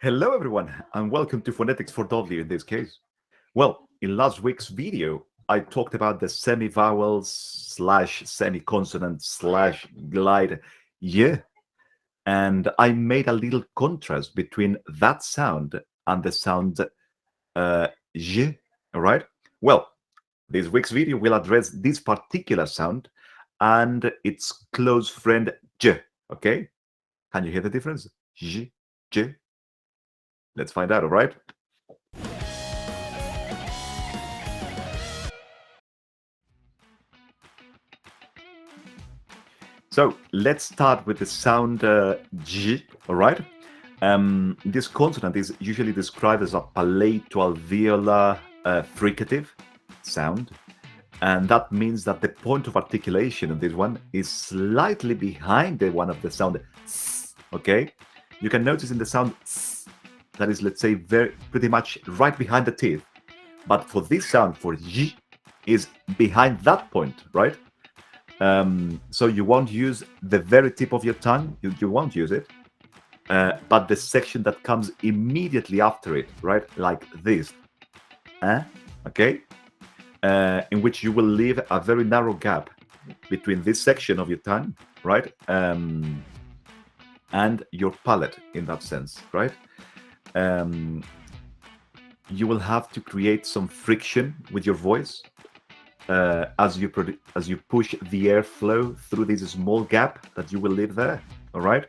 Hello, everyone, and welcome to Phonetics for Dudley in this case. Well, in last week's video, I talked about the semi-vowels slash semi-consonant slash glide y, and I made a little contrast between that sound and the sound j, all right? Well, this week's video will address this particular sound and its close friend j, okay? Can you hear the difference? J, j. Let's find out, all right? So let's start with the sound G, all right? This consonant is usually described as a palato-alveolar fricative sound, and that means that the point of articulation of this one is slightly behind the one of the sound S, okay? You can notice in the sound S, that is, let's say, pretty much right behind the teeth. But for this sound, for G, is behind that point, right? So you won't use the very tip of your tongue, you won't use it, but the section that comes immediately after it, right? Like this, okay? In which you will leave a very narrow gap between this section of your tongue, right? And your palate in that sense, right? You will have to create some friction with your voice as you push the airflow through this small gap that you will leave there, all right?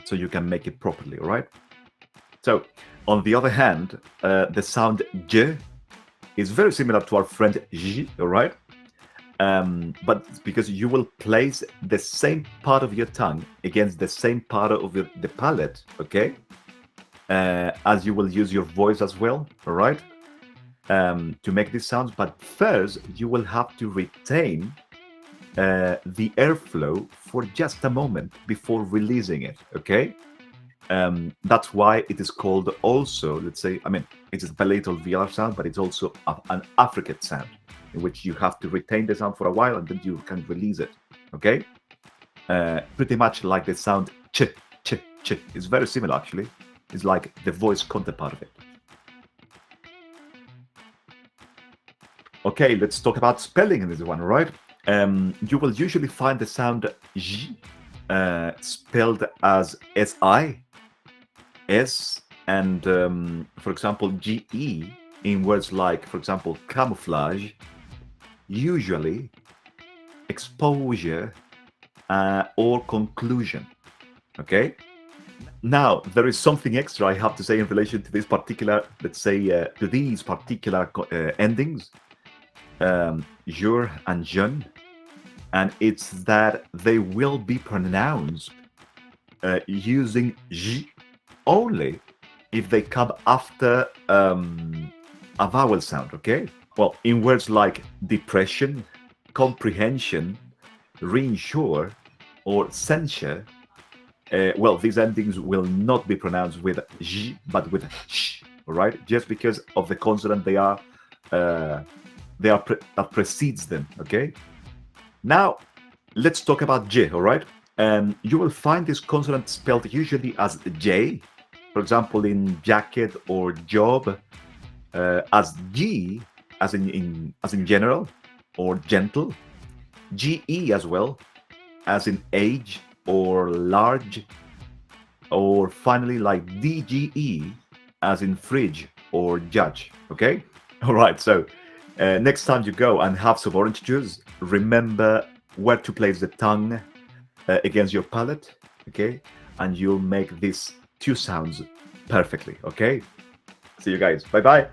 So you can make it properly, all right? So, on the other hand, the sound J is very similar to our friend J, all right? But because you will place the same part of your tongue against the same part of the palate, okay? As you will use your voice as well, all right? To make these sounds, but first you will have to retain the airflow for just a moment before releasing it, okay? That's why it is called also, let's say, I mean, it's a palatal alveolar sound, but it's also an affricate sound, in which you have to retain the sound for a while and then you can release it, okay? Pretty much like the sound ch, ch, ch. It's very similar, actually. It's like the voice counterpart of it. Okay, let's talk about spelling in this one, right? You will usually find the sound J spelled as SI, S, and for example, GE in words like, for example, camouflage, usually, exposure, or conclusion. Okay? Now, there is something extra I have to say in relation to this particular, let's say, to these particular endings. Jure and jeune, and it's that they will be pronounced using j only if they come after a vowel sound, okay? Well, in words like depression, comprehension, reinsure, or censure, well, these endings will not be pronounced with j, but with sh, all right? Just because of the consonant that precedes them, okay? Now, let's talk about J, all right? You will find this consonant spelled usually as J, for example, in jacket or job, as G, as in general, or gentle, GE as well, as in age or large, or finally like DGE, as in fridge or judge, okay? All right, so next time you go and have some orange juice, remember where to place the tongue against your palate, okay? And you'll make these two sounds perfectly, okay? See you guys. Bye-bye.